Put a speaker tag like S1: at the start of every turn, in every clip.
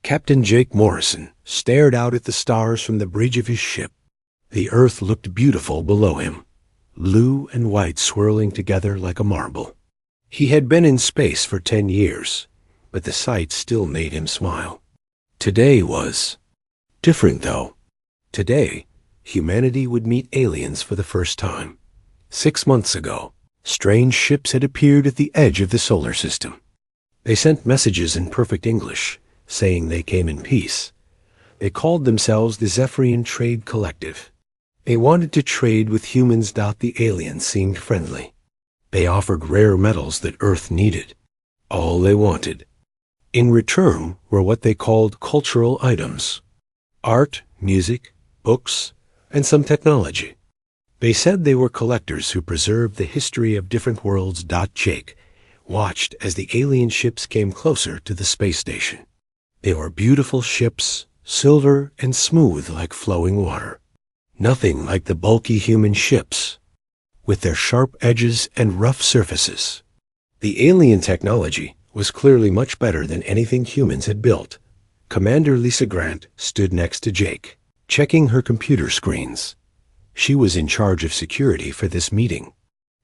S1: Captain Jake Morrison stared out at the stars from the bridge of his ship. The earth looked beautiful below him, blue and white swirling together like a marble. He had been in space for 10 years, but the sight still made him smile. Today was different, though. Today, humanity would meet aliens for the first time. 6 months ago, strange ships had appeared at the edge of the solar system. They sent messages in perfect English, saying they came in peace. They called themselves the Zephyrian Trade Collective. They wanted to trade with humans. The aliens seemed friendly. They offered rare metals that Earth needed. All they wanted. In return were what they called cultural items: art, music, books, and some technology. They said they were collectors who preserved the history of different worlds. Jake watched as the alien ships came closer to the space station. They were beautiful ships, silver and smooth like flowing water. Nothing like the bulky human ships, with their sharp edges and rough surfaces. The alien technology was clearly much better than anything humans had built. Commander Lisa Grant stood next to Jake, checking her computer screens. She was in charge of security for this meeting.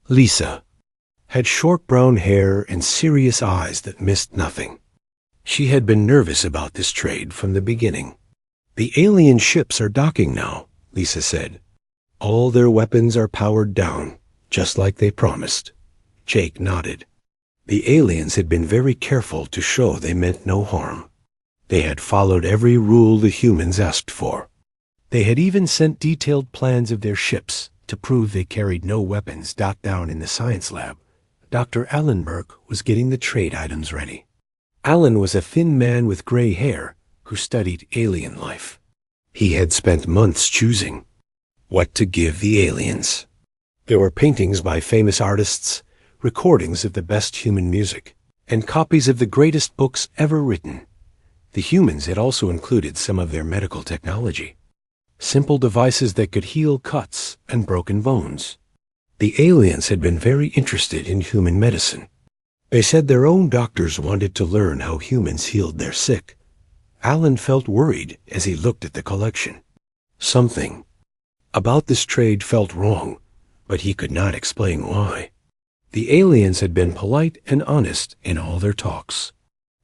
S1: Lisa had short brown hair and serious eyes that missed nothing. She had been nervous about this trade from the beginning. "The alien ships are docking now," Lisa said. "All their weapons are powered down, just like they promised." Jake nodded. The aliens had been very careful to show they meant no harm. They had followed every rule the humans asked for. They had even sent detailed plans of their ships to prove they carried no weapons. Down in the science lab, Dr. Alan Burke was getting the trade items ready. Alan was a thin man with gray hair who studied alien life. He had spent months choosing what to give the aliens. There were paintings by famous artists, recordings of the best human music, and copies of the greatest books ever written. The humans had also included some of their medical technology, simple devices that could heal cuts and broken bones. The aliens had been very interested in human medicine. They said their own doctors wanted to learn how humans healed their sick. Alan felt worried as he looked at the collection. Something about this trade felt wrong, but he could not explain why. The aliens had been polite and honest in all their talks.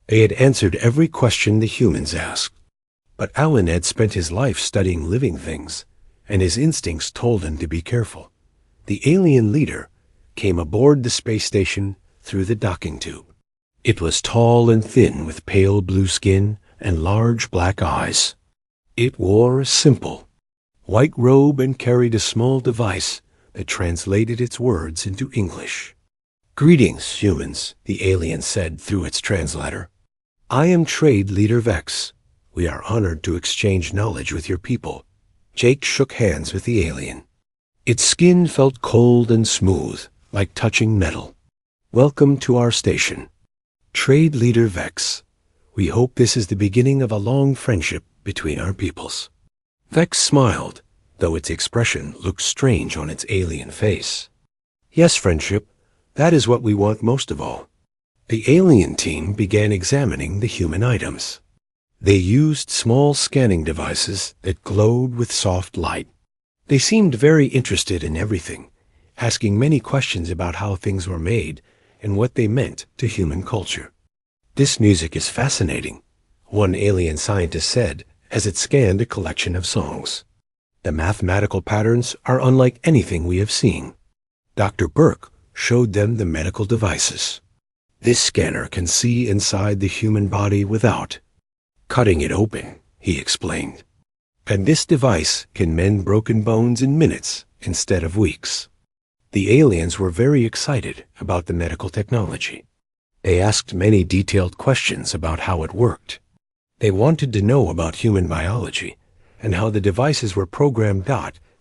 S1: They had answered every question the humans asked. But Alan had spent his life studying living things, and his instincts told him to be careful. The alien leader came aboard the space station through the docking tube. It was tall and thin with pale blue skin and large black eyes. It wore a simple white robe and carried a small device that translated its words into English. "Greetings, humans," the alien said through its translator. "I am Trade Leader Vex. We are honored to exchange knowledge with your people." Jake shook hands with the alien. Its skin felt cold and smooth, like touching metal. "Welcome to our station, Trade Leader Vex. We hope this is the beginning of a long friendship between our peoples." Vex smiled, though its expression looked strange on its alien face. "Yes, friendship. That is what we want most of all." The alien team began examining the human items. They used small scanning devices that glowed with soft light. They seemed very interested in everything, asking many questions about how things were made and what they meant to human culture. "This music is fascinating," one alien scientist said as it scanned a collection of songs. "The mathematical patterns are unlike anything we have seen." Dr. Burke showed them the medical devices. "This scanner can see inside the human body without cutting it open," he explained. "And this device can mend broken bones in minutes instead of weeks." The aliens were very excited about the medical technology. They asked many detailed questions about how it worked. They wanted to know about human biology and how the devices were programmed.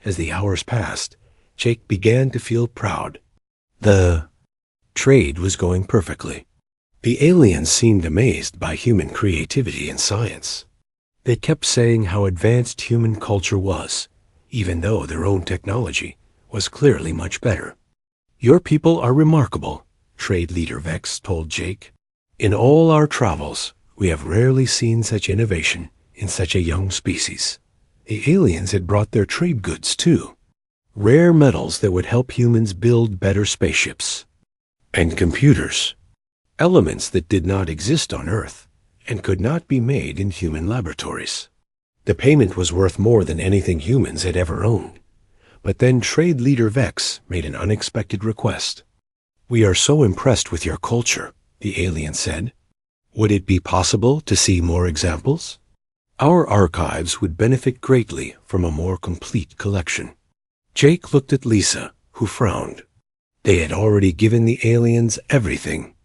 S1: As the hours passed, Jake began to feel proud. The trade was going perfectly. The aliens seemed amazed by human creativity and science. They kept saying how advanced human culture was, even though their own technology was clearly much better. "Your people are remarkable," Trade Leader Vex told Jake. "In all our travels, We have rarely seen such innovation in such a young species. The aliens had brought their trade goods, too. Rare metals that would help humans build better spaceships. And computers. Elements that did not exist on Earth and could not be made in human laboratories. The payment was worth more than anything humans had ever owned. But then Trade Leader Vex made an unexpected request. "We are so impressed with your culture," the alien said. "Would it be possible to see more examples? Our archives would benefit greatly from a more complete collection." Jake looked at Lisa, who frowned. They had already given the aliens everything.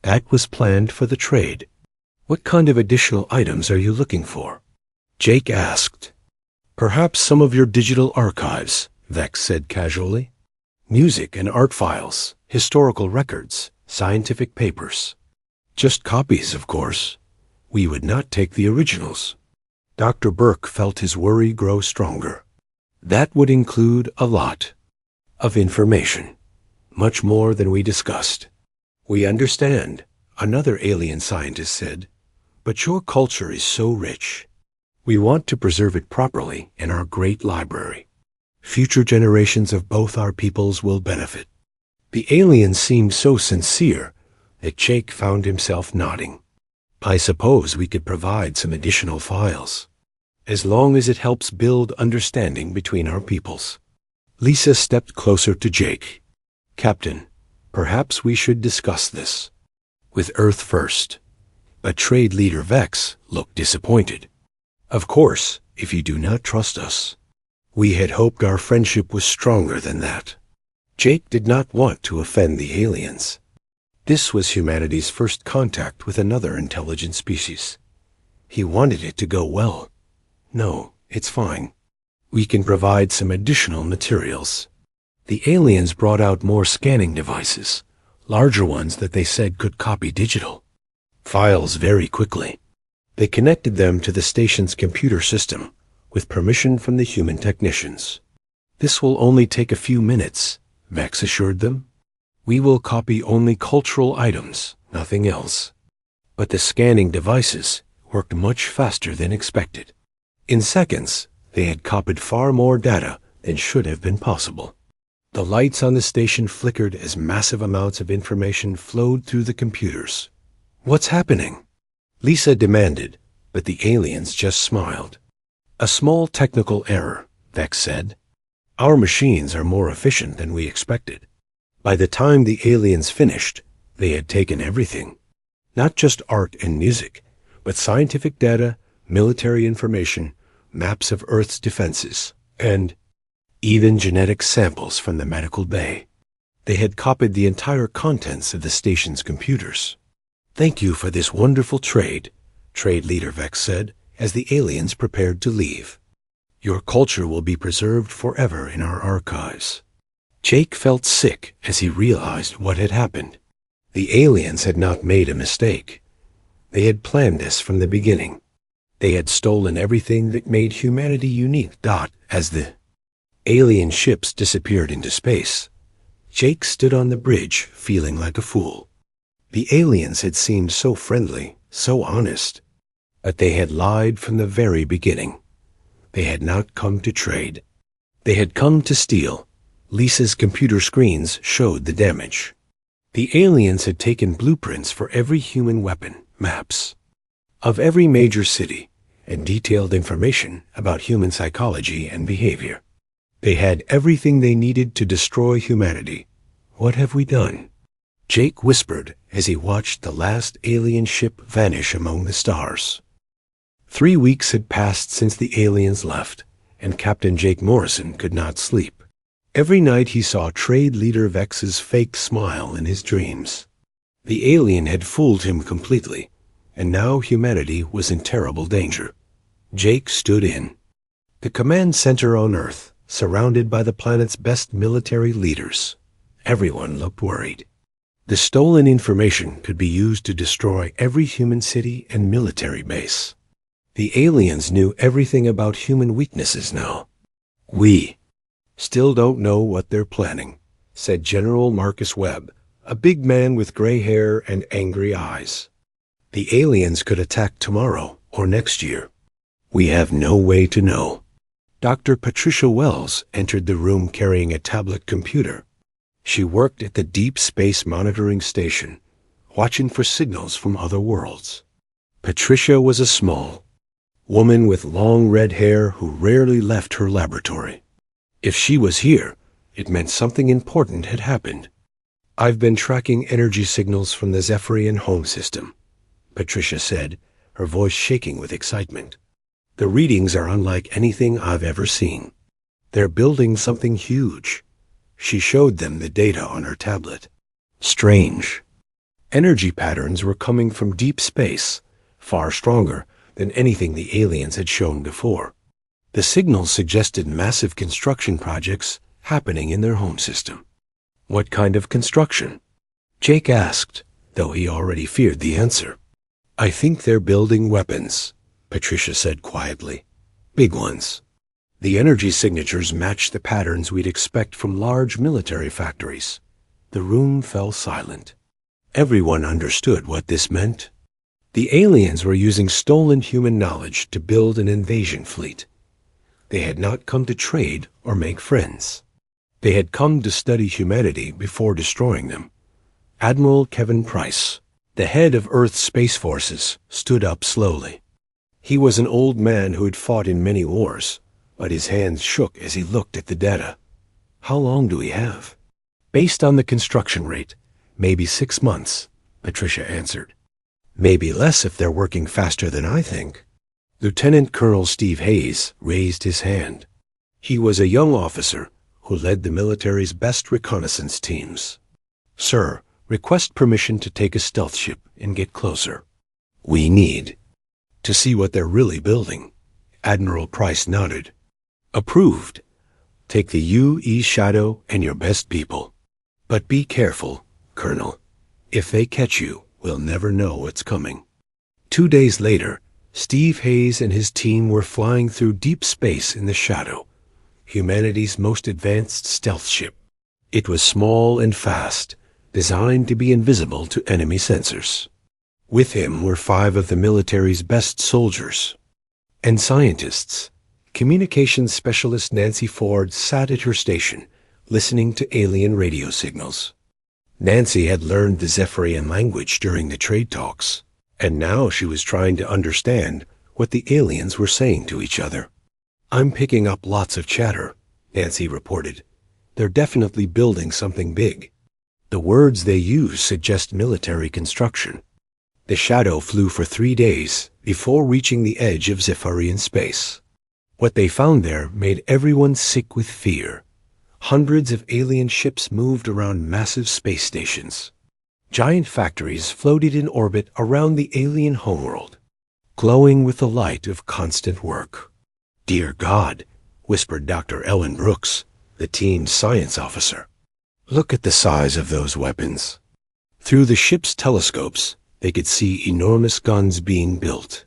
S1: That was planned for the trade. "What kind of additional items are you looking for?" Jake asked. "Perhaps some of your digital archives," Vex said casually. "Music and art files, historical records, scientific papers. Just copies, of course. We would not take the originals." Dr. Burke felt his worry grow stronger. "That would include a lot of information, much more than we discussed." "We understand," another alien scientist said, "but your culture is so rich. We want to preserve it properly in our great library. Future generations of both our peoples will benefit." The alien seemed so sincere that Jake found himself nodding. "I suppose we could provide some additional files, as long as it helps build understanding between our peoples." Lisa stepped closer to Jake. "Captain, perhaps we should discuss this with Earth first." But Trade Leader Vex looked disappointed. "Of course, if you do not trust us. We had hoped our friendship was stronger than that." Jake did not want to offend the aliens. This was humanity's first contact with another intelligent species. He wanted it to go well. "No, it's fine. We can provide some additional materials." The aliens brought out more scanning devices, larger ones that they said could copy digital files very quickly. They connected them to the station's computer system with permission from the human technicians. "This will only take a few minutes," Vex assured them. "We will copy only cultural items, nothing else." But the scanning devices worked much faster than expected. In seconds, they had copied far more data than should have been possible. The lights on the station flickered as massive amounts of information flowed through the computers. "What's happening?" Lisa demanded, but the aliens just smiled. "A small technical error," Vex said. "Our machines are more efficient than we expected." By the time the aliens finished, they had taken everything. Not just art and music, but scientific data, military information, maps of Earth's defenses, and even genetic samples from the medical bay. They had copied the entire contents of the station's computers. "Thank you for this wonderful trade," Trade Leader Vex said, as the aliens prepared to leave. "Your culture will be preserved forever in our archives." Jake felt sick as he realized what had happened. The aliens had not made a mistake. They had planned this from the beginning. They had stolen everything that made humanity unique. As the alien ships disappeared into space, Jake stood on the bridge feeling like a fool. The aliens had seemed so friendly, so honest, but they had lied from the very beginning. They had not come to trade. They had come to steal. Lisa's computer screens showed the damage. The aliens had taken blueprints for every human weapon, maps of every major city, and detailed information about human psychology and behavior. They had everything they needed to destroy humanity. What have we done? Jake whispered as he watched the last alien ship vanish among the stars. 3 weeks had passed since the aliens left, and Captain Jake Morrison could not sleep. Every night he saw Trade Leader Vex's fake smile in his dreams. The alien had fooled him completely, and now humanity was in terrible danger. Jake stood in the command center on Earth, surrounded by the planet's best military leaders. Everyone looked worried. The stolen information could be used to destroy every human city and military base. The aliens knew everything about human weaknesses now. "We still don't know what they're planning," said General Marcus Webb, a big man with gray hair and angry eyes. The aliens could attack tomorrow or next year. We have no way to know. Dr. Patricia Wells entered the room carrying a tablet computer. She worked at the Deep Space Monitoring Station, watching for signals from other worlds. Patricia was a small woman with long red hair who rarely left her laboratory. If she was here, it meant something important had happened. I've been tracking energy signals from the Zephyrian home system, Patricia said, her voice shaking with excitement. The readings are unlike anything I've ever seen. They're building something huge. She showed them the data on her tablet. Strange. Energy patterns were coming from deep space, far stronger than anything the aliens had shown before. The signals suggested massive construction projects happening in their home system. What kind of construction? Jake asked, though he already feared the answer. I think they're building weapons, Patricia said quietly. Big ones. The energy signatures matched the patterns we'd expect from large military factories. The room fell silent. Everyone understood what this meant. The aliens were using stolen human knowledge to build an invasion fleet. They had not come to trade or make friends. They had come to study humanity before destroying them. Admiral Kevin Price, the head of Earth's space forces, stood up slowly. He was an old man who had fought in many wars, but his hands shook as he looked at the data. How long do we have? Based on the construction rate, maybe 6 months, Patricia answered. Maybe less if they're working faster than I think. Lieutenant Colonel Steve Hayes raised his hand. He was a young officer who led the military's best reconnaissance teams. Sir, request permission to take a stealth ship and get closer. We need to see what they're really building. Admiral Price nodded. Approved. Take the UE Shadow and your best people. But be careful, Colonel. If they catch you, we'll never know what's coming. 2 days later, Steve Hayes and his team were flying through deep space in the Shadow, humanity's most advanced stealth ship. It was small and fast, designed to be invisible to enemy sensors. With him were 5 of the military's best soldiers and scientists. Communications specialist Nancy Ford sat at her station, listening to alien radio signals. Nancy had learned the Zephyrian language during the trade talks, and now she was trying to understand what the aliens were saying to each other. I'm picking up lots of chatter, Nancy reported. They're definitely building something big. The words they use suggest military construction. The Shadow flew for 3 days before reaching the edge of Zephyrian space. What they found there made everyone sick with fear. Hundreds of alien ships moved around massive space stations. Giant factories floated in orbit around the alien homeworld, glowing with the light of constant work. Dear God, whispered Dr. Ellen Brooks, the team's science officer. Look at the size of those weapons. Through the ship's telescopes, they could see enormous guns being built.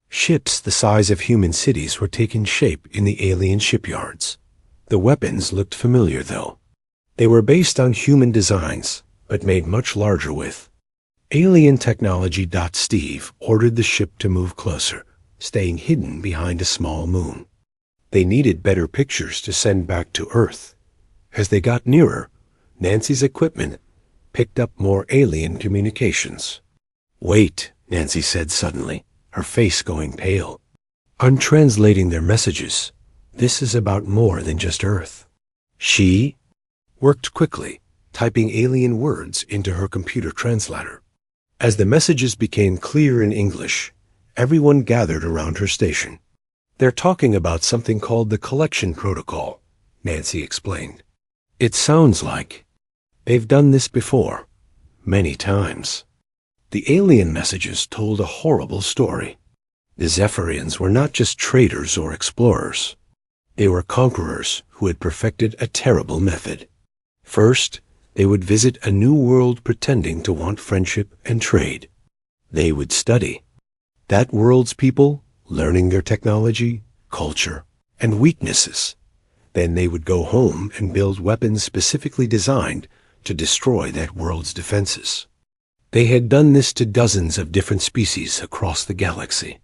S1: Ships the size of human cities were taking shape in the alien shipyards. The weapons looked familiar, though. They were based on human designs, but made much larger with. Alien Technology. Steve ordered the ship to move closer, staying hidden behind a small moon. They needed better pictures to send back to Earth. As they got nearer, Nancy's equipment picked up more alien communications. Wait, Nancy said suddenly, her face going pale. I'm translating their messages. This is about more than just Earth. She worked quickly, typing alien words into her computer translator. As the messages became clear in English, everyone gathered around her station. They're talking about something called the Collection Protocol, Nancy explained. It sounds like they've done this before, many times. The alien messages told a horrible story. The Zephyrians were not just traders or explorers. They were conquerors who had perfected a terrible method. First, they would visit a new world pretending to want friendship and trade. They would study that world's people, learning their technology, culture, and weaknesses. Then they would go home and build weapons specifically designed to destroy that world's defenses. They had done this to dozens of different species across the galaxy.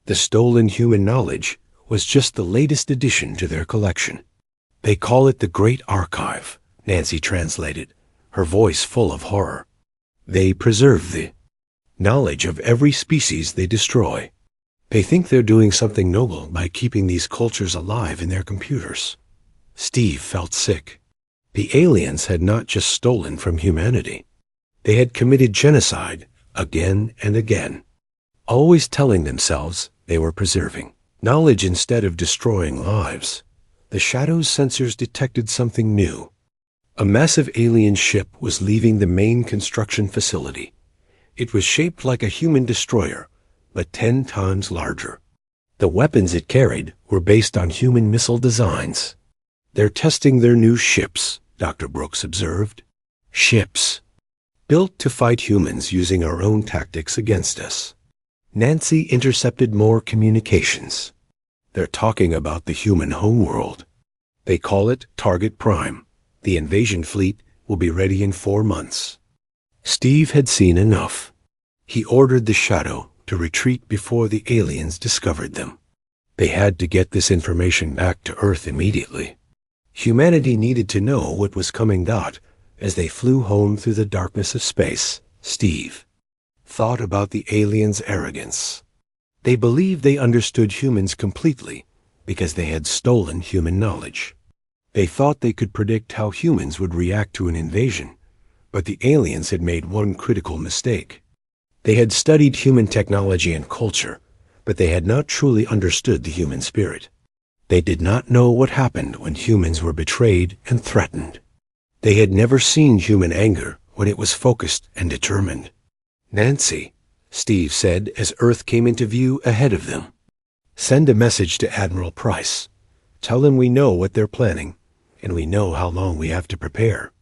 S1: The stolen human knowledge was just the latest addition to their collection. They call it the Great Archive, Nancy translated, her voice full of horror. They preserve the knowledge of every species they destroy. They think they're doing something noble by keeping these cultures alive in their computers. Steve felt sick. The aliens had not just stolen from humanity. They had committed genocide again and again, always telling themselves they were preserving knowledge instead of destroying lives. The Shadow's sensors detected something new. A massive alien ship was leaving the main construction facility. It was shaped like a human destroyer, but 10 times larger. The weapons it carried were based on human missile designs. They're testing their new ships, Dr. Brooks observed. Ships, built to fight humans using our own tactics against us. Nancy intercepted more communications. They're talking about the human homeworld. They call it Target Prime. The invasion fleet will be ready in 4 months. Steve had seen enough. He ordered the Shadow to retreat before the aliens discovered them. They had to get this information back to Earth immediately. Humanity needed to know what was coming. As they flew home through the darkness of space, Steve thought about the aliens' arrogance. They believed they understood humans completely because they had stolen human knowledge. They thought they could predict how humans would react to an invasion, but the aliens had made one critical mistake. They had studied human technology and culture, but they had not truly understood the human spirit. They did not know what happened when humans were betrayed and threatened. They had never seen human anger when it was focused and determined. Nancy, Steve said as Earth came into view ahead of them. Send a message to Admiral Price. Tell him we know what they're planning, and we know how long we have to prepare.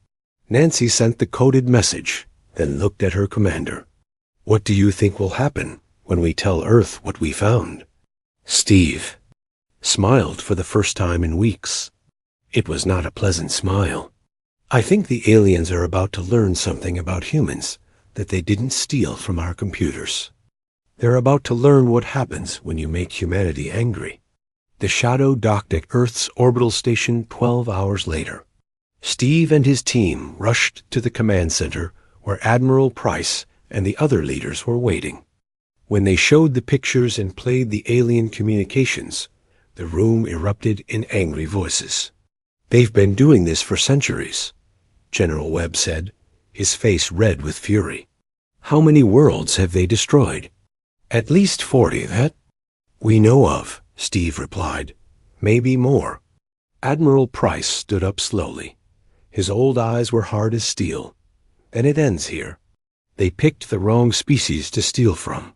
S1: Nancy sent the coded message, then looked at her commander. What do you think will happen when we tell Earth what we found? Steve smiled for the first time in weeks. It was not a pleasant smile. I think the aliens are about to learn something about humans that they didn't steal from our computers. They're about to learn what happens when you make humanity angry. The Shadow docked at Earth's orbital station 12 hours later. Steve and his team rushed to the command center where Admiral Price and the other leaders were waiting. When they showed the pictures and played the alien communications, the room erupted in angry voices. They've been doing this for centuries, General Webb said, his face red with fury. How many worlds have they destroyed? At least 40 that we know of, Steve replied. Maybe more. Admiral Price stood up slowly. His old eyes were hard as steel. Then it ends here. They picked the wrong species to steal from.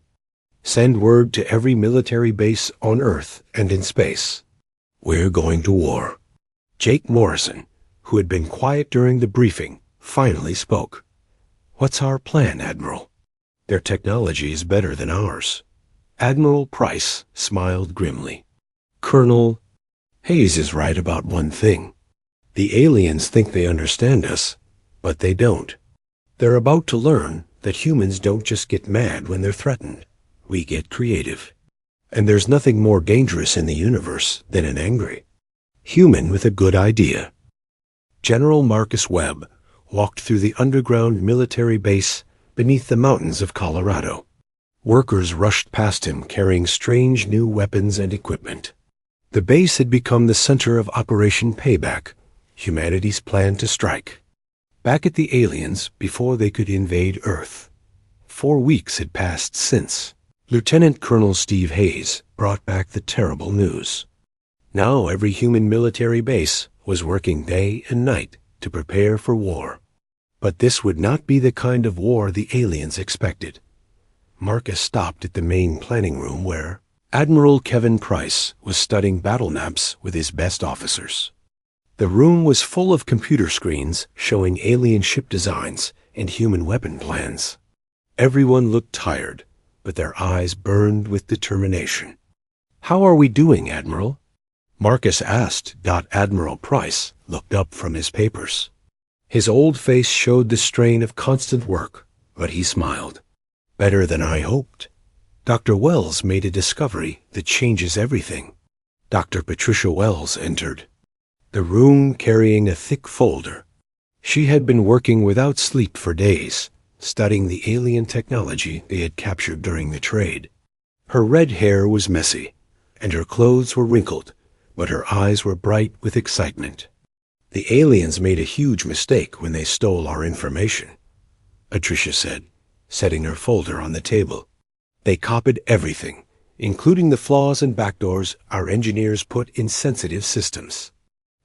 S1: Send word to every military base on Earth and in space. We're going to war. Jake Morrison, who had been quiet during the briefing, finally spoke. What's our plan, Admiral? Their technology is better than ours. Admiral Price smiled grimly. Colonel, Hayes is right about one thing. The aliens think they understand us, but they don't. They're about to learn that humans don't just get mad when they're threatened. We get creative. And there's nothing more dangerous in the universe than an angry human with a good idea. General Marcus Webb walked through the underground military base beneath the mountains of Colorado. Workers rushed past him carrying strange new weapons and equipment. The base had become the center of Operation Payback, humanity's plan to strike back at the aliens before they could invade Earth. 4 weeks had passed since. Lieutenant Colonel Steve Hayes brought back the terrible news. Now every human military base was working day and night to prepare for war. But this would not be the kind of war the aliens expected. Marcus stopped at the main planning room where Admiral Kevin Price was studying battle maps with his best officers. The room was full of computer screens showing alien ship designs and human weapon plans. Everyone looked tired, but their eyes burned with determination. How are we doing, Admiral? Marcus asked. Admiral Price looked up from his papers. His old face showed the strain of constant work. but he smiled. Better than I hoped. Dr. Wells made a discovery that changes everything. Dr. Patricia Wells entered the room carrying a thick folder. She had been working without sleep for days, studying the alien technology they had captured during the trade. Her red hair was messy, and her clothes were wrinkled, but her eyes were bright with excitement. The aliens made a huge mistake when they stole our information, Patricia said, setting her folder on the table. They copied everything, including the flaws and backdoors our engineers put in sensitive systems.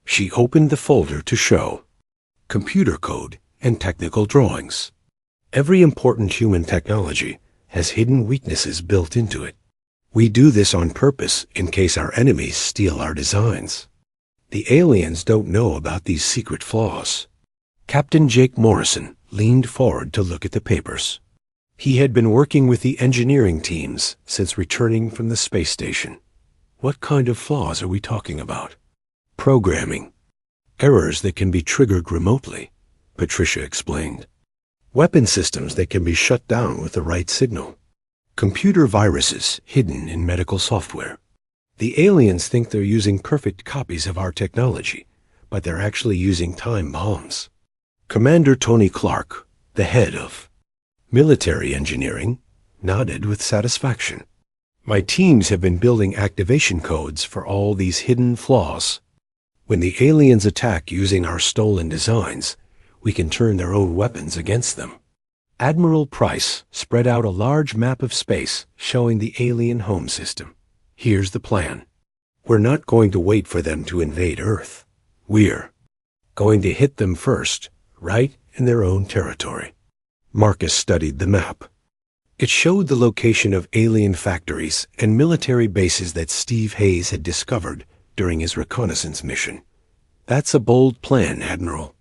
S1: She opened the folder to show computer code and technical drawings. Every important human technology has hidden weaknesses built into it. We do this on purpose in case our enemies steal our designs. The aliens don't know about these secret flaws. Captain Jake Morrison leaned forward to look at the papers. He had been working with the engineering teams since returning from the space station. What kind of flaws are we talking about? Programming. Errors that can be triggered remotely, Patricia explained. Weapon systems that can be shut down with the right signal. Computer viruses hidden in medical software. The aliens think they're using perfect copies of our technology, but they're actually using time bombs. Commander Tony Clark, the head of military engineering, nodded with satisfaction. My teams have been building activation codes for all these hidden flaws. When the aliens attack using our stolen designs, we can turn their own weapons against them. Admiral Price spread out a large map of space showing the alien home system. Here's the plan. We're not going to wait for them to invade Earth. We're going to hit them first, right in their own territory. Marcus studied the map. It showed the location of alien factories and military bases that Steve Hayes had discovered during his reconnaissance mission. That's a bold plan, Admiral.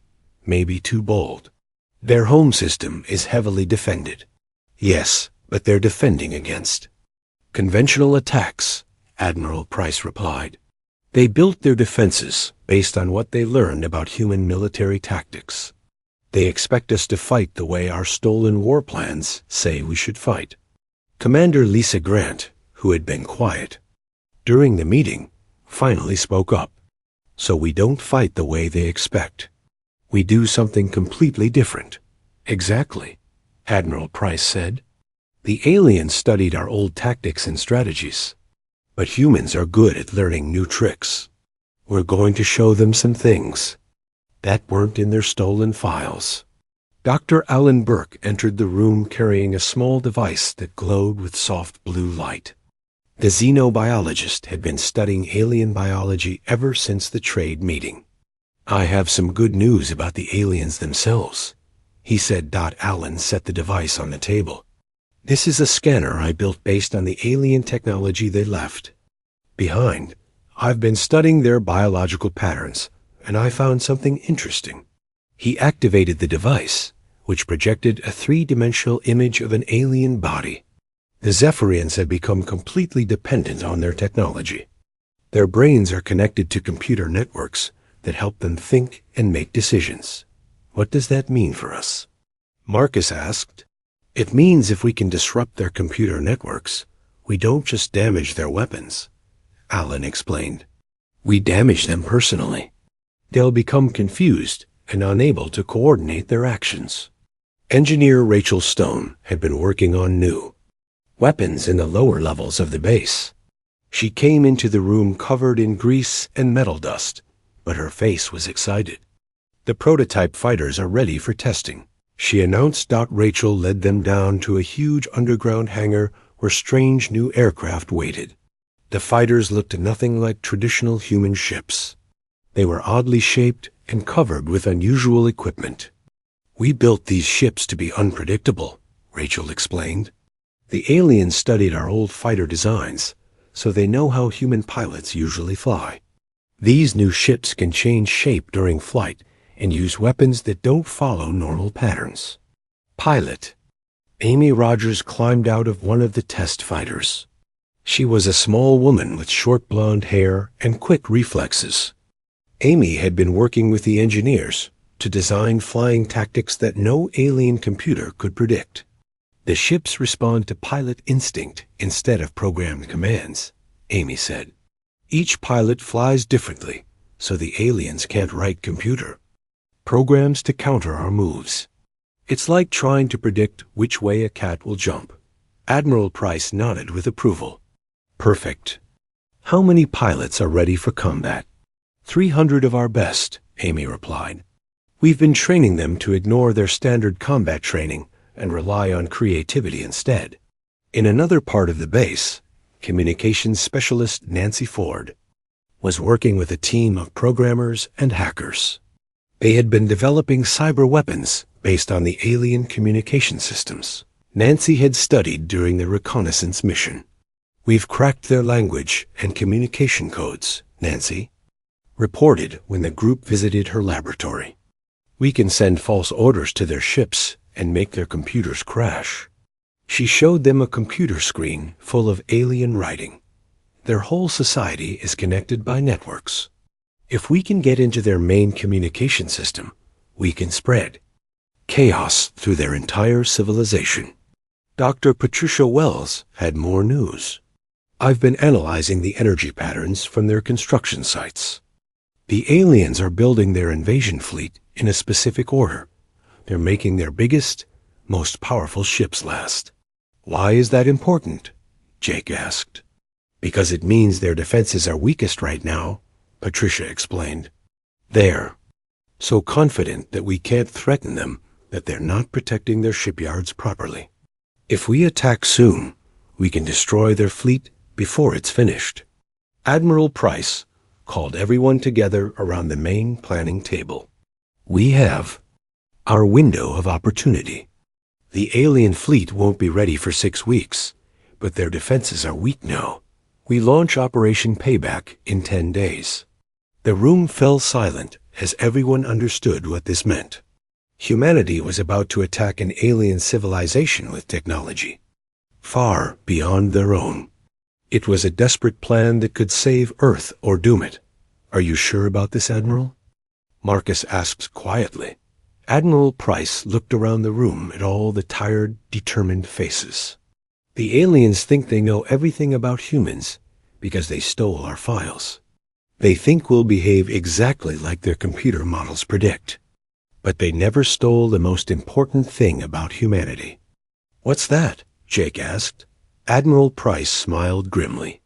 S1: Maybe too bold. Their home system is heavily defended. Yes, but they're defending against conventional attacks, Admiral Price replied. They built their defenses based on what they learned about human military tactics. They expect us to fight the way our stolen war plans say we should fight. Commander Lisa Grant, who had been quiet during the meeting, finally spoke up. So we don't fight the way they expect. We do something completely different. Exactly, Admiral Price said. The aliens studied our old tactics and strategies, but humans are good at learning new tricks. We're going to show them some things that weren't in their stolen files. Dr. Alan Burke entered the room carrying a small device that glowed with soft blue light. The xenobiologist had been studying alien biology ever since the trade meeting. I have some good news about the aliens themselves, he said. Alan set the device on the table. This is a scanner I built based on the alien technology they left behind. I've been studying their biological patterns, and I found something interesting. He activated the device, which projected a three-dimensional image of an alien body. The Zephyrians have become completely dependent on their technology. Their brains are connected to computer networks that help them think and make decisions. What does that mean for us? Marcus asked. It means if we can disrupt their computer networks, we don't just damage their weapons, Alan explained. We damage them personally. They'll become confused and unable to coordinate their actions. Engineer Rachel Stone had been working on new weapons in the lower levels of the base. She came into the room covered in grease and metal dust, but her face was excited. The prototype fighters are ready for testing, she announced. Rachel led them down to a huge underground hangar where strange new aircraft waited. The fighters looked nothing like traditional human ships. They were oddly shaped and covered with unusual equipment. We built these ships to be unpredictable, Rachel explained. The aliens studied our old fighter designs, so they know how human pilots usually fly. These new ships can change shape during flight and use weapons that don't follow normal patterns. Pilot. Amy Rogers climbed out of one of the test fighters. She was a small woman with short blonde hair and quick reflexes. Amy had been working with the engineers, to design flying tactics that no alien computer could predict. The ships respond to pilot instinct instead of programmed commands, Amy said. Each pilot flies differently, so the aliens can't write computer programs to counter our moves. It's like trying to predict which way a cat will jump. Admiral Price nodded with approval. Perfect. How many pilots are ready for combat? 300 of our best, Amy replied. We've been training them to ignore their standard combat training and rely on creativity instead. In another part of the base, communications specialist Nancy Ford was working with a team of programmers and hackers. They had been developing cyber weapons based on the alien communication systems Nancy had studied during the reconnaissance mission. We've cracked their language and communication codes, Nancy reported when the group visited her laboratory. We can send false orders to their ships and make their computers crash. She showed them a computer screen full of alien writing. Their whole society is connected by networks. If we can get into their main communication system, we can spread chaos through their entire civilization. Dr. Patricia Wells had more news. I've been analyzing the energy patterns from their construction sites. The aliens are building their invasion fleet in a specific order. They're making their biggest, most powerful ships last. Why is that important? Jake asked. Because it means their defenses are weakest right now, Patricia explained. They're so confident that we can't threaten them that they're not protecting their shipyards properly. If we attack soon, we can destroy their fleet before it's finished. Admiral Price called everyone together around the main planning table. We have our window of opportunity. The alien fleet won't be ready for 6 weeks, but their defenses are weak now. We launch Operation Payback in 10 days. The room fell silent as everyone understood what this meant. Humanity was about to attack an alien civilization with technology far beyond their own. It was a desperate plan that could save Earth or doom it. Are you sure about this, Admiral? Marcus asked quietly. Admiral Price looked around the room at all the tired, determined faces. The aliens think they know everything about humans because they stole our files. They think we'll behave exactly like their computer models predict. But they never stole the most important thing about humanity. What's that? Jake asked. Admiral Price smiled grimly.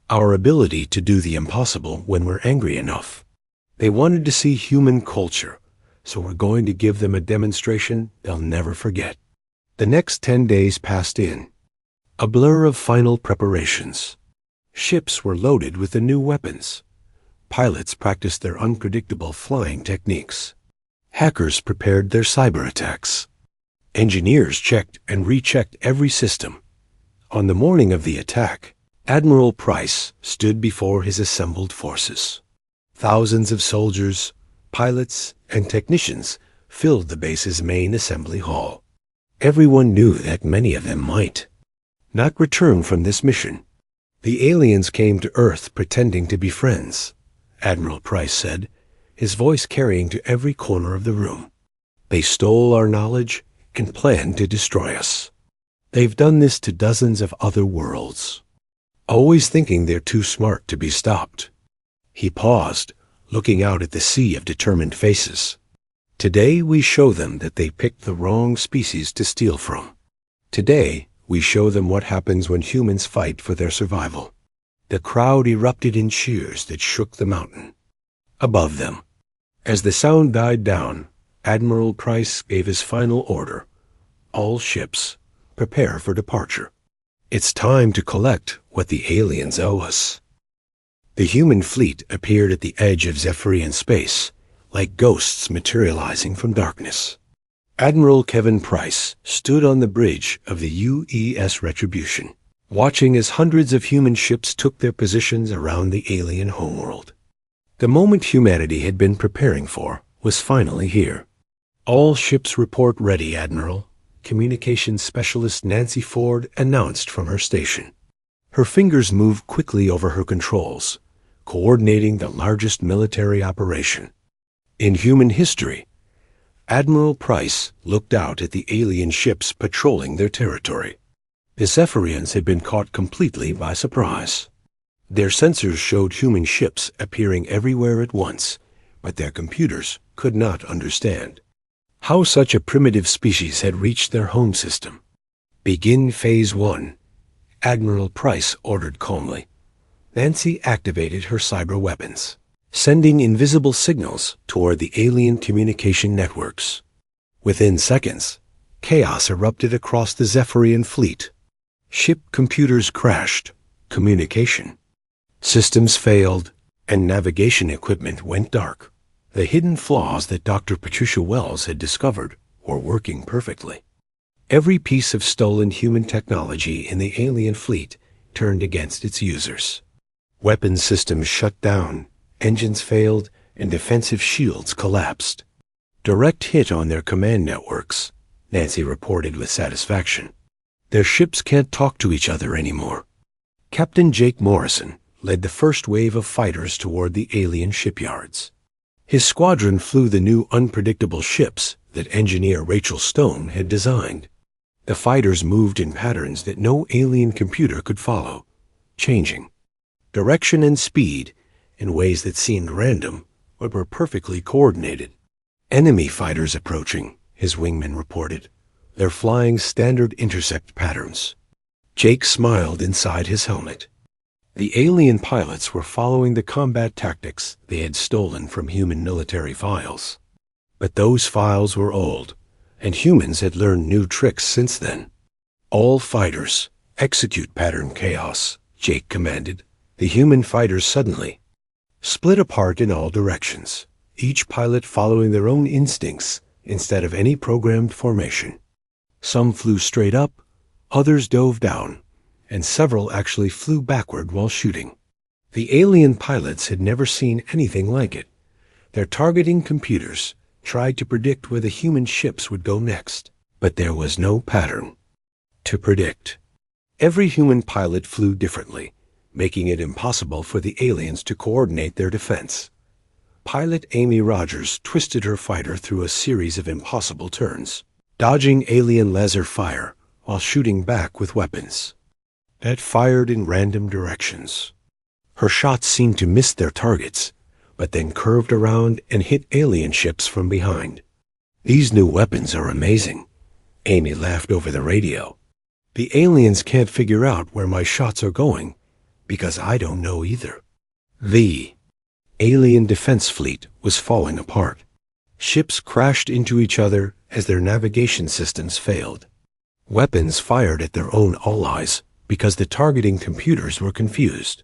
S1: Our ability to do the impossible when we're angry enough. They wanted to see human culture, so we're going to give them a demonstration they'll never forget. The next 10 days passed in, a blur of final preparations. Ships were loaded with the new weapons. Pilots practiced their unpredictable flying techniques. Hackers prepared their cyber attacks. Engineers checked and rechecked every system. On the morning of the attack, Admiral Price stood before his assembled forces. Thousands of soldiers, pilots, and technicians filled the base's main assembly hall. Everyone knew that many of them might not return from this mission. The aliens came to Earth pretending to be friends, Admiral Price said, his voice carrying to every corner of the room. They stole our knowledge and planned to destroy us. They've done this to dozens of other worlds, always thinking they're too smart to be stopped. He paused, looking out at the sea of determined faces. Today we show them that they picked the wrong species to steal from. Today we show them what happens when humans fight for their survival. The crowd erupted in cheers that shook the mountain above them. As the sound died down, Admiral Price gave his final order. All ships, prepare for departure. It's time to collect what the aliens owe us. The human fleet appeared at the edge of Zephyrian space, like ghosts materializing from darkness. Admiral Kevin Price stood on the bridge of the UES Retribution, watching as hundreds of human ships took their positions around the alien homeworld. The moment humanity had been preparing for was finally here. All ships report ready, Admiral, Communications Specialist Nancy Ford announced from her station. Her fingers moved quickly over her controls, coordinating the largest military operation in human history Admiral Price looked out at the alien ships patrolling their territory. The Zephyrians had been caught completely by surprise. Their sensors showed human ships appearing everywhere at once, but their computers could not understand how such a primitive species had reached their home system. "Begin Phase 1, Admiral Price ordered calmly. Nancy activated her cyber weapons, sending invisible signals toward the alien communication networks. Within seconds, chaos erupted across the Zephyrian fleet. Ship computers crashed, communication systems failed, and navigation equipment went dark. The hidden flaws that Dr. Patricia Wells had discovered were working perfectly. Every piece of stolen human technology in the alien fleet turned against its users. Weapons systems shut down, engines failed, and defensive shields collapsed. "Direct hit on their command networks," Nancy reported with satisfaction. "Their ships can't talk to each other anymore." Captain Jake Morrison led the first wave of fighters toward the alien shipyards. His squadron flew the new unpredictable ships that engineer Rachel Stone had designed. The fighters moved in patterns that no alien computer could follow, changing direction and speed in ways that seemed random but were perfectly coordinated. "Enemy fighters approaching," his wingman reported. "They're flying standard intercept patterns." Jake smiled inside his helmet. The alien pilots were following the combat tactics they had stolen from human military files. But those files were old, and humans had learned new tricks since then. "All fighters, execute pattern chaos," Jake commanded. The human fighters suddenly split apart in all directions, each pilot following their own instincts instead of any programmed formation. Some flew straight up, others dove down, and several actually flew backward while shooting. The alien pilots had never seen anything like it. Their targeting computers tried to predict where the human ships would go next, but there was no pattern to predict. Every human pilot flew differently, making it impossible for the aliens to coordinate their defense. Pilot Amy Rogers twisted her fighter through a series of impossible turns, dodging alien laser fire while shooting back with weapons that fired in random directions. Her shots seemed to miss their targets, but then curved around and hit alien ships from behind. "These new weapons are amazing," Amy laughed over the radio. "The aliens can't figure out where my shots are going, because I don't know either." The alien defense fleet was falling apart. Ships crashed into each other as their navigation systems failed. Weapons fired at their own allies because the targeting computers were confused.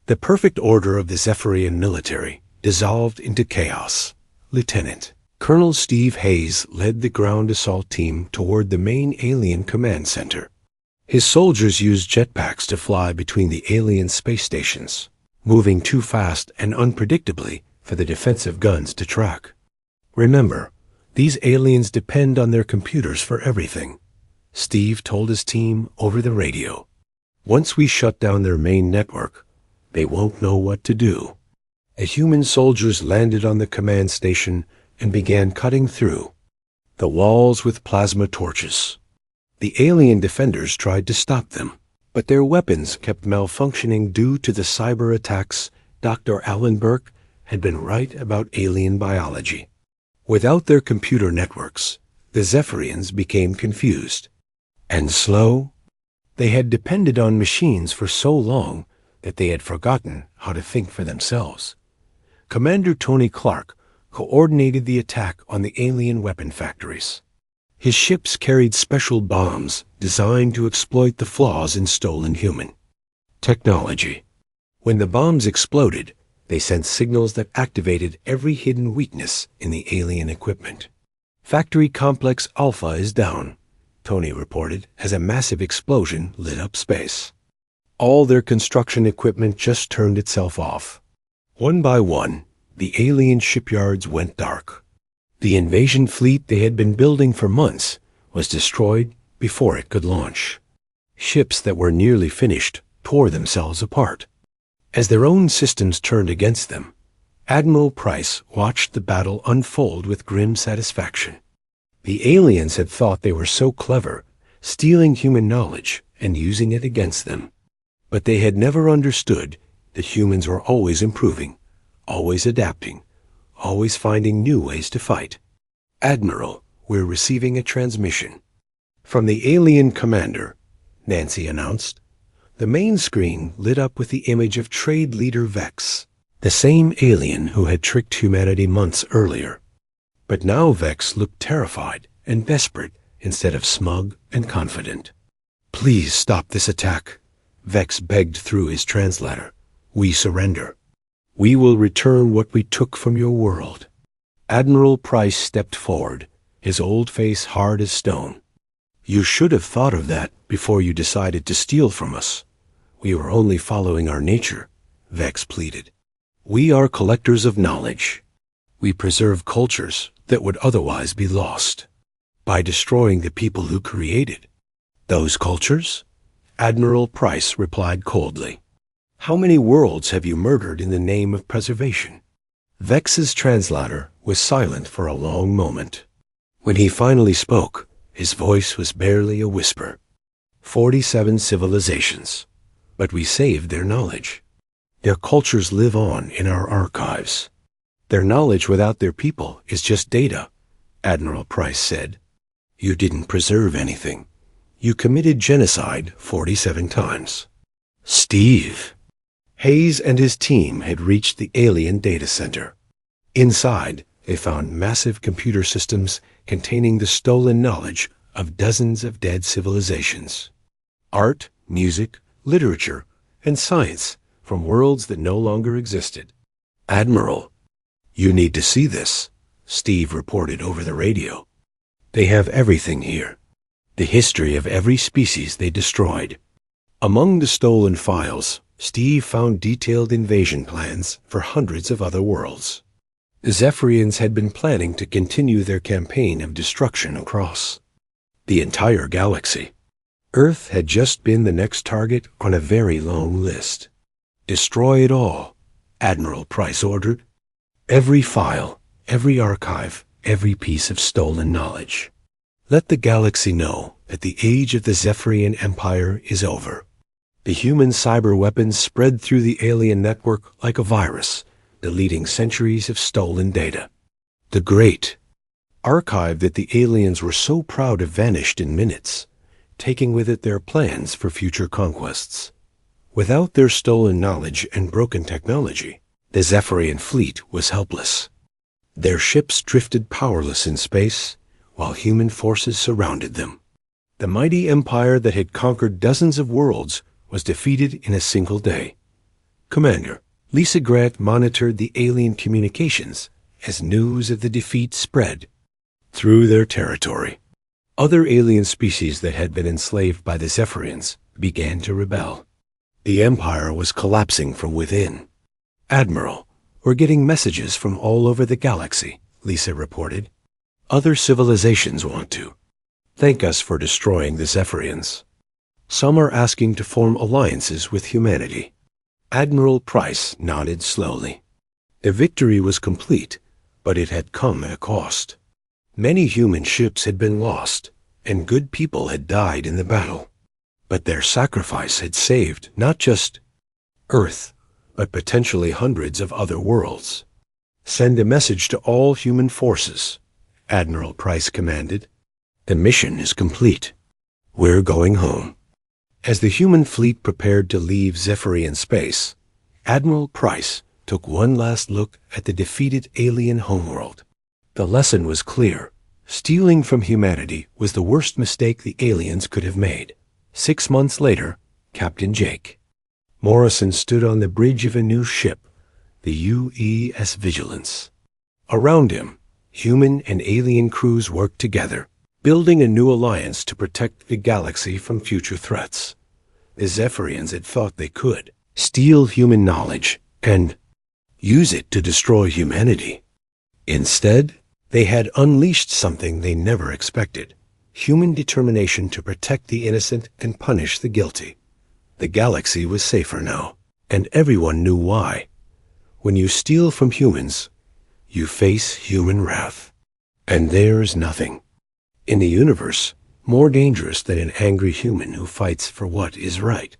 S1: The perfect order of the Zephyrian military dissolved into chaos. Lieutenant Colonel Steve Hayes led the ground assault team toward the main alien command center. His soldiers used jetpacks to fly between the alien space stations, moving too fast and unpredictably for the defensive guns to track. "Remember, these aliens depend on their computers for everything," Steve told his team over the radio. "Once we shut down their main network, they won't know what to do." As human soldiers landed on the command station and began cutting through the walls with plasma torches. The alien defenders tried to stop them, but their weapons kept malfunctioning due to the cyber attacks. Dr. Alan Burke had been right about alien biology. Without their computer networks, the Zephyrians became confused and slow. They had depended on machines for so long that they had forgotten how to think for themselves. Commander Tony Clark coordinated the attack on the alien weapon factories. His ships carried special bombs designed to exploit the flaws in stolen human technology. When the bombs exploded, they sent signals that activated every hidden weakness in the alien equipment. "Factory Complex Alpha is down," Tony reported as a massive explosion lit up space. All their construction equipment just turned itself off. One by one, the alien shipyards went dark. The invasion fleet they had been building for months was destroyed before it could launch. Ships that were nearly finished tore themselves apart. As their own systems turned against them, Admiral Price watched the battle unfold with grim satisfaction. The aliens had thought they were so clever, stealing human knowledge and using it against them. But they had never understood that humans were always improving, always adapting, always finding new ways to fight. "Admiral, we're receiving a transmission." "From the alien commander," Nancy announced. The main screen lit up with the image of trade leader Vex, the same alien who had tricked humanity months earlier. But now Vex looked terrified and desperate instead of smug and confident. "Please stop this attack," Vex begged through his translator. "We surrender. We will return what we took from your world." Admiral Price stepped forward, his old face hard as stone. "You should have thought of that before you decided to steal from us. We were only following our nature," Vex pleaded. "We are collectors of knowledge. We preserve cultures that would otherwise be lost by destroying the people who created those cultures." Admiral Price replied coldly. "How many worlds have you murdered in the name of preservation?" Vex's translator was silent for a long moment. When he finally spoke, his voice was barely a whisper. 47 civilizations. But we saved their knowledge. Their cultures live on in our archives. Their knowledge without their people is just data," Admiral Price said. "You didn't preserve anything. You committed genocide 47 times. "Steve." Hayes and his team had reached the alien data center. Inside, they found massive computer systems containing the stolen knowledge of dozens of dead civilizations. Art, music, literature, and science from worlds that no longer existed. "Admiral, you need to see this," Steve reported over the radio. "They have everything here. The history of every species they destroyed." Among the stolen files, Steve found detailed invasion plans for hundreds of other worlds. The Zephyrians had been planning to continue their campaign of destruction across the entire galaxy. Earth had just been the next target on a very long list. "Destroy it all," Admiral Price ordered. "Every file, every archive, every piece of stolen knowledge. Let the galaxy know that the age of the Zephyrian Empire is over." The human cyber weapons spread through the alien network like a virus, deleting centuries of stolen data. The great archive that the aliens were so proud of vanished in minutes, taking with it their plans for future conquests. Without their stolen knowledge and broken technology, the Zephyrian fleet was helpless. Their ships drifted powerless in space, while human forces surrounded them. The mighty empire that had conquered dozens of worlds was defeated in a single day. Commander, Lisa Grant monitored the alien communications as news of the defeat spread through their territory. Other alien species that had been enslaved by the Zephyrians began to rebel. The Empire was collapsing from within. "Admiral, we're getting messages from all over the galaxy," Lisa reported. "Other civilizations want to thank us for destroying the Zephyrians. Some are asking to form alliances with humanity." Admiral Price nodded slowly. The victory was complete, but it had come at a cost. Many human ships had been lost, and good people had died in the battle. But their sacrifice had saved not just Earth, but potentially hundreds of other worlds. "Send a message to all human forces," Admiral Price commanded. "The mission is complete. We're going home." As the human fleet prepared to leave Zephyrian space, Admiral Price took one last look at the defeated alien homeworld. The lesson was clear. Stealing from humanity was the worst mistake the aliens could have made. 6 months later, Captain Jake Morrison stood on the bridge of a new ship, the UES Vigilance. Around him, human and alien crews worked together, building a new alliance to protect the galaxy from future threats. The Zephyrians had thought they could steal human knowledge and use it to destroy humanity. Instead, they had unleashed something they never expected: human determination to protect the innocent and punish the guilty. The galaxy was safer now, and everyone knew why. When you steal from humans, you face human wrath. And there's nothing in the universe more dangerous than an angry human who fights for what is right.